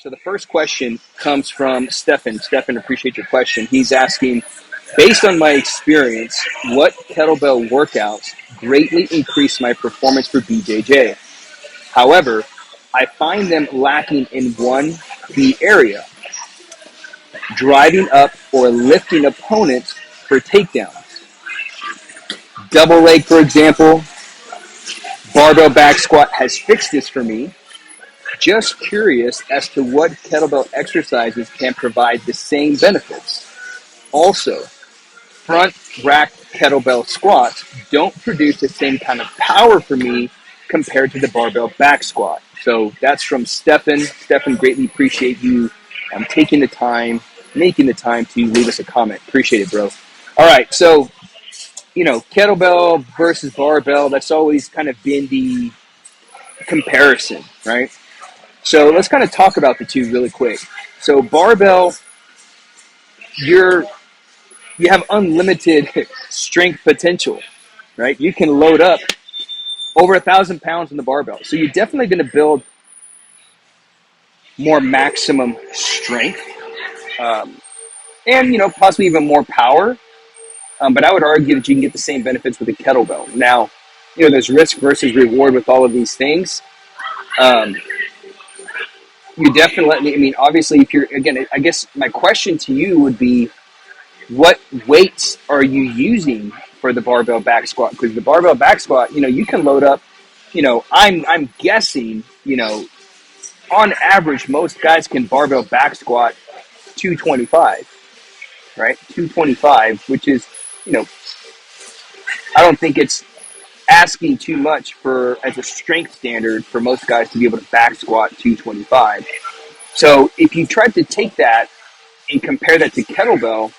So the first question comes from Stefan. Stefan, appreciate your question. He's asking, based on my experience, what kettlebell workouts greatly increase my performance for BJJ? However, I find them lacking in one key area: driving up or lifting opponents for takedowns. Double leg, for example, barbell back squat has fixed this for me. Just curious as to what kettlebell exercises can provide the same benefits. Also, front rack kettlebell squats don't produce the same kind of power for me compared to the barbell back squat. So that's from Stefan. Stefan, greatly appreciate you taking the time, making the time to leave us a comment. Appreciate it, bro. All right, so, kettlebell versus barbell, that's always kind of been the comparison, right? So let's kind of talk about the two really quick. So barbell, you have unlimited strength potential, right? You can load up over 1,000 pounds on the barbell. So you're definitely going to build more maximum strength, and, possibly even more power. But I would argue that you can get the same benefits with a kettlebell. Now, there's risk versus reward with all of these things. You definitely, obviously, if you're, again, I guess my question to you would be, what weights are you using for the barbell back squat? Because the barbell back squat, you can load up, I'm guessing, on average, most guys can barbell back squat 225, right? 225, which is, I don't think it's asking too much as a strength standard for most guys to be able to back squat 225. So if you tried to take that and compare that to kettlebell,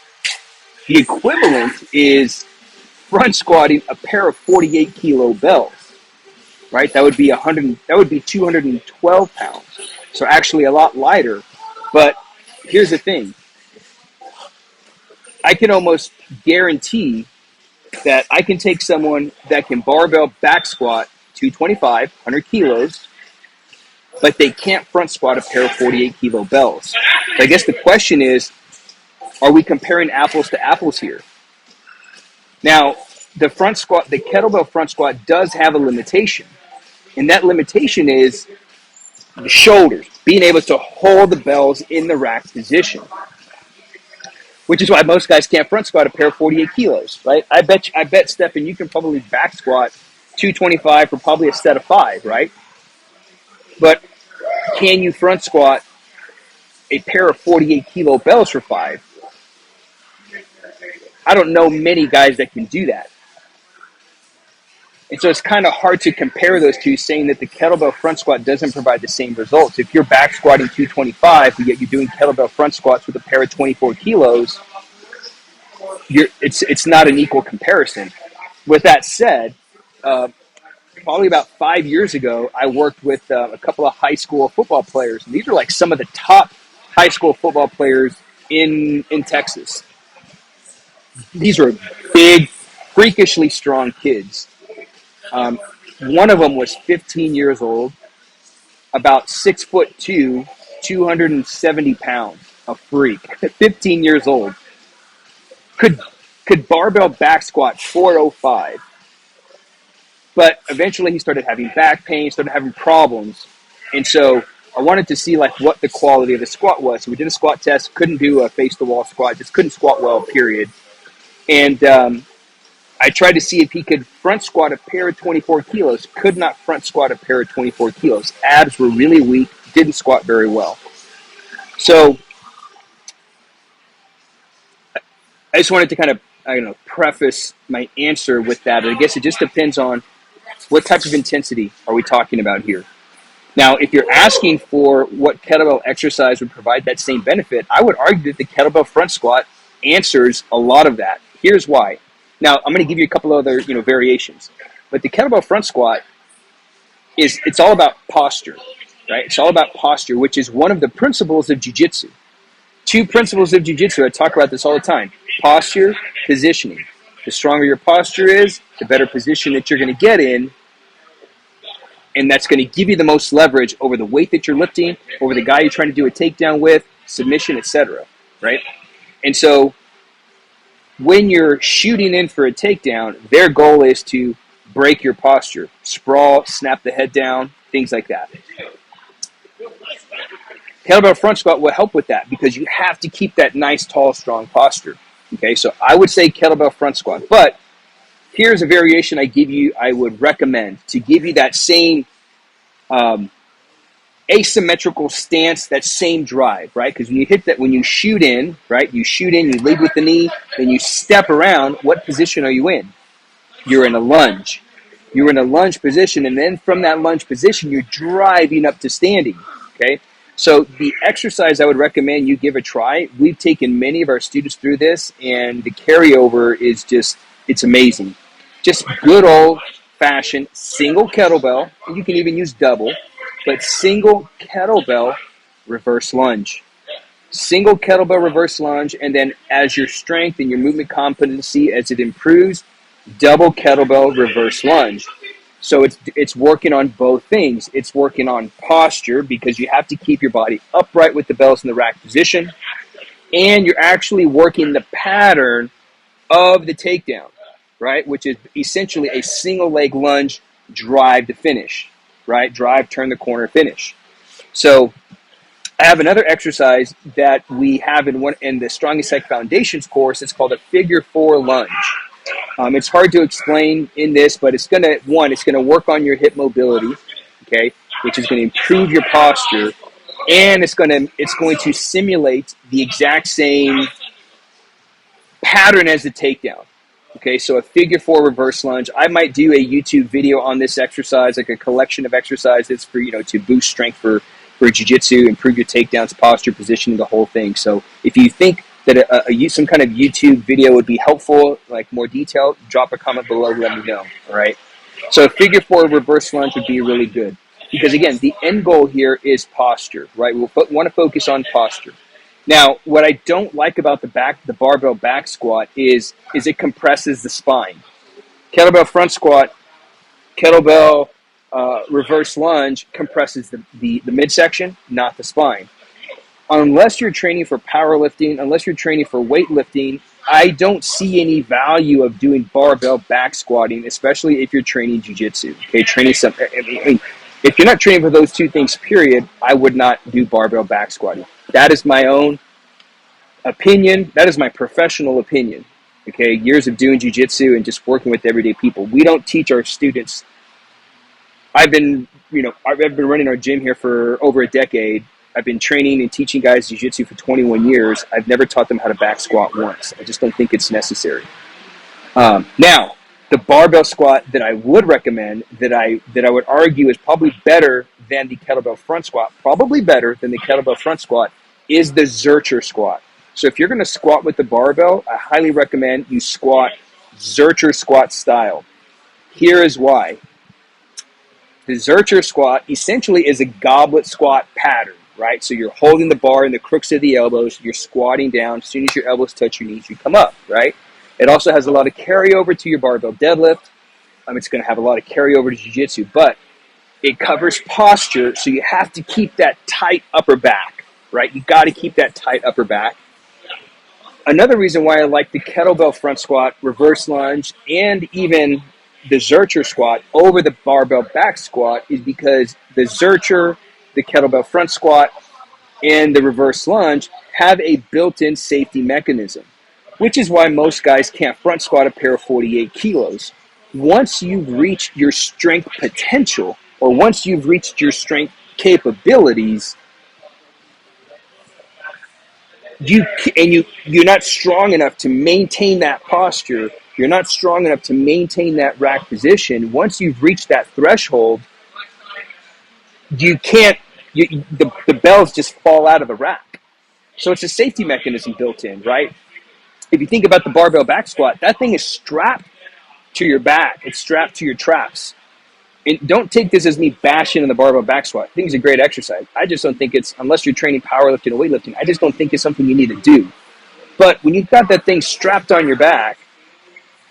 the equivalent is front squatting a pair of 48 kilo bells, right? That would be 212 pounds. So actually a lot lighter. But here's the thing. I can almost guarantee that I can take someone that can barbell back squat 225, 100 kilos, but they can't front squat a pair of 48 kilo bells. So I guess the question is, are we comparing apples to apples here? Now, the kettlebell front squat does have a limitation. And that limitation is the shoulders, being able to hold the bells in the rack position, which is why most guys can't front squat a pair of 48 kilos, right? I bet, Stefan, you can probably back squat 225 for probably a set of 5, right? But can you front squat a pair of 48 kilo bells for 5? I don't know many guys that can do that. And so it's kind of hard to compare those two, saying that the kettlebell front squat doesn't provide the same results. If you're back squatting 225, but yet you're doing kettlebell front squats with a pair of 24 kilos, it's not an equal comparison. With that said, probably about 5 years ago, I worked with a couple of high school football players. And these are like some of the top high school football players in Texas. These were big, freakishly strong kids. One of them was 15 years old, about 6'2", 270 pounds, a freak, 15 years old. Could barbell back squat 405. But eventually he started having back pain, started having problems. And so I wanted to see what the quality of the squat was. So we did a squat test, couldn't do a face to wall squat, just couldn't squat well, period. And I tried to see if he could front squat a pair of 24 kilos. Could not front squat a pair of 24 kilos. Abs were really weak, didn't squat very well. So I just wanted to kind of, preface my answer with that. I guess it just depends on what type of intensity are we talking about here. Now, if you're asking for what kettlebell exercise would provide that same benefit, I would argue that the kettlebell front squat answers a lot of that. Here's why. Now, I'm going to give you a couple other, variations. But the kettlebell front squat it's all about posture, right? It's all about posture, which is one of the principles of Jiu-Jitsu. 2 principles of Jiu-Jitsu, I talk about this all the time. Posture, positioning. The stronger your posture is, the better position that you're going to get in And that's going to give you the most leverage over the weight that you're lifting, over the guy you're trying to do a takedown with, submission, etc. Right? And so when you're shooting in for a takedown, their goal is to break your posture, sprawl, snap the head down, things like that. Kettlebell front squat will help with that because you have to keep that nice, tall, strong posture. Okay, so I would say kettlebell front squat, but here's a variation I would recommend to give you that same asymmetrical stance, that same drive, right? Because when you shoot in, right, you lead with the knee, then you step around, what position are you in? You're in a lunge. You're in a lunge position, and then from that lunge position, you're driving up to standing, okay? So the exercise I would recommend you give a try, we've taken many of our students through this, and the carryover is just, it's amazing. Just good old-fashioned single kettlebell, and you can even use double, but single kettlebell reverse lunge. Single kettlebell reverse lunge, and then as your strength and your movement competency, as it improves, double kettlebell reverse lunge. So it's working on both things. It's working on posture because you have to keep your body upright with the bells in the rack position, and you're actually working the pattern of the takedown, right? Which is essentially a single leg lunge, drive to finish, right? Drive, turn the corner, finish. So I have another exercise that we have in the Strongest Psych Foundations course. It's called a figure 4 lunge. It's hard to explain in this, but it's going to work on your hip mobility, okay, which is going to improve your posture, and it's going to simulate the exact same pattern as the takedown. Okay, so a figure 4 reverse lunge. I might do a YouTube video on this exercise, like a collection of exercises for, to boost strength for Jiu-Jitsu, improve your takedowns, posture, positioning, the whole thing. So if you think that some kind of YouTube video would be helpful, like more detailed, drop a comment below, let me know, all right? So a figure 4 reverse lunge would be really good. Because again, the end goal here is posture, right? We'll want to focus on posture. Now, what I don't like about the barbell back squat is it compresses the spine. Kettlebell front squat, kettlebell reverse lunge compresses the midsection, not the spine. Unless you're training for powerlifting, unless you're training for weightlifting, I don't see any value of doing barbell back squatting, especially if you're training jiu-jitsu. Okay, if you're not training for those two things, period, I would not do barbell back squatting. That is my own opinion. That is my professional opinion. Okay, years of doing jiu-jitsu and just working with everyday people. We don't teach our students. I've been running our gym here for over a decade. I've been training and teaching guys jiu-jitsu for 21 years. I've never taught them how to back squat once. I just don't think it's necessary. Now, the barbell squat that I would recommend, that I would argue is probably better than the kettlebell front squat, is the Zercher squat. So if you're going to squat with the barbell, I highly recommend you squat Zercher squat style. Here is why. The Zercher squat essentially is a goblet squat pattern, right? So you're holding the bar in the crooks of the elbows, you're squatting down. As soon as your elbows touch your knees, you come up, right? It also has a lot of carryover to your barbell deadlift. It's going to have a lot of carryover to jiu-jitsu, but it covers posture, so you have to keep that tight upper back, right? You got to keep that tight upper back. Another reason why I like the kettlebell front squat, reverse lunge, and even the Zercher squat over the barbell back squat is because the Zercher, the kettlebell front squat, and the reverse lunge have a built-in safety mechanism, which is why most guys can't front squat a pair of 48 kilos. Once you've reached your strength potential, or once you've reached your strength capabilities, you're not strong enough to maintain that posture. You're not strong enough to maintain that rack position. Once you've reached that threshold, you can't. The bells just fall out of the rack. So it's a safety mechanism built in, right? If you think about the barbell back squat, that thing is strapped to your back. It's strapped to your traps. And don't take this as me bashing on the barbell back squat. I think it's a great exercise. I just don't think it's, unless you're training powerlifting or weightlifting, I just don't think it's something you need to do. But when you've got that thing strapped on your back,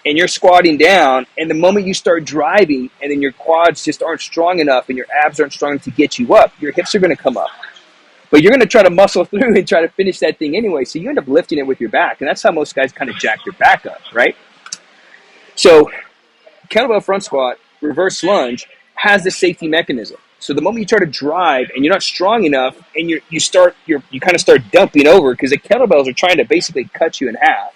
and you're squatting down, and the moment you start driving and then your quads just aren't strong enough and your abs aren't strong enough to get you up, your hips are going to come up. But you're going to try to muscle through and try to finish that thing anyway, so you end up lifting it with your back, and that's how most guys kind of jack their back up, right? So kettlebell front squat, reverse lunge, has the safety mechanism. So the moment you try to drive and you're not strong enough and you kind of start dumping over, because the kettlebells are trying to basically cut you in half.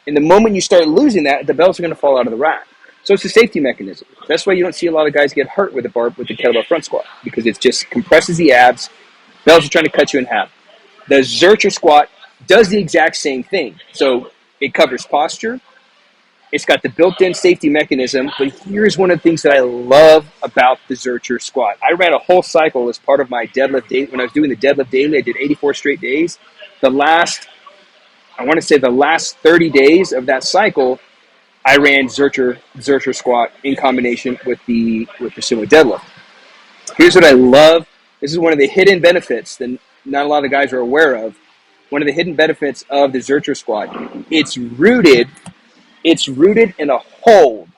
And the moment you start losing that, the bells are going to fall out of the rack. So it's a safety mechanism. That's why you don't see a lot of guys get hurt with the kettlebell front squat, because it just compresses the abs. Bells are trying to cut you in half. The Zercher squat does the exact same thing. So it covers posture. It's got the built-in safety mechanism. But here's one of the things that I love about the Zercher squat. I ran a whole cycle as part of my deadlift daily. When I was doing the deadlift daily, I did 84 straight days. The last 30 days of that cycle, I ran Zercher squat in combination with the sumo deadlift. Here's what I love. This is one of the hidden benefits that not a lot of guys are aware of. One of the hidden benefits of the Zercher squat. It's rooted in a hold,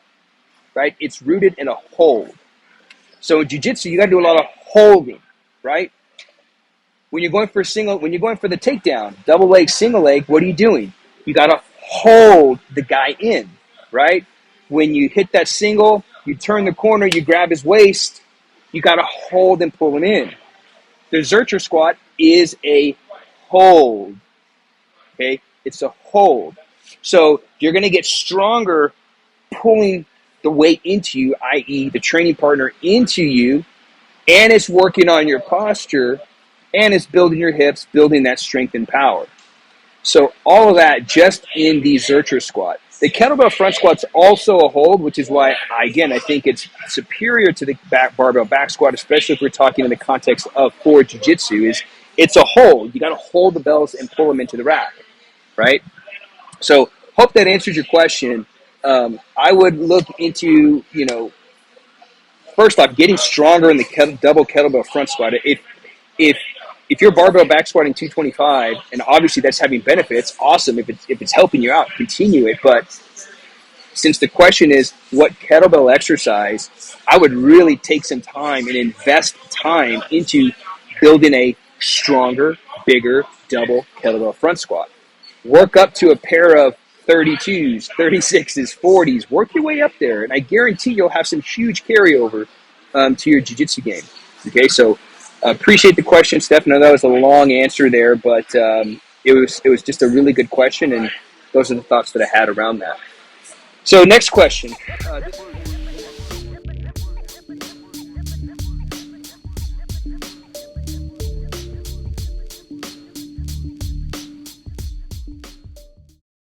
right? It's rooted in a hold. So in jiu-jitsu, you got to do a lot of holding, right? When you're going for the takedown, double leg, single leg, what are you doing? You got to hold the guy in, right? When you hit that single, you turn the corner, you grab his waist, you got to hold and pull him in. The Zercher squat is a hold, okay? It's a hold. So you're going to get stronger pulling the weight into you, i.e. the training partner into you, and it's working on your posture, and it's building your hips, building that strength and power. So all of that just in the Zercher squat. The kettlebell front squat's also a hold, which is why, I think it's superior to the barbell back squat, especially if we're talking in the context of core jiu-jitsu, is it's a hold. You got to hold the bells and pull them into the rack, right? So hope that answers your question. I would look into, first off, getting stronger in the double kettlebell front squat. If you're barbell back squatting 225, and obviously that's having benefits, awesome. If it's helping you out, continue it. But since the question is what kettlebell exercise, I would really take some time and invest time into building a stronger, bigger double kettlebell front squat. Work up to a pair of 32s, 36s, 40s. Work your way up there, and I guarantee you'll have some huge carryover to your jiu-jitsu game. Okay, so appreciate the question, Stefan. I know that was a long answer there, but it was just a really good question, and those are the thoughts that I had around that. So next question.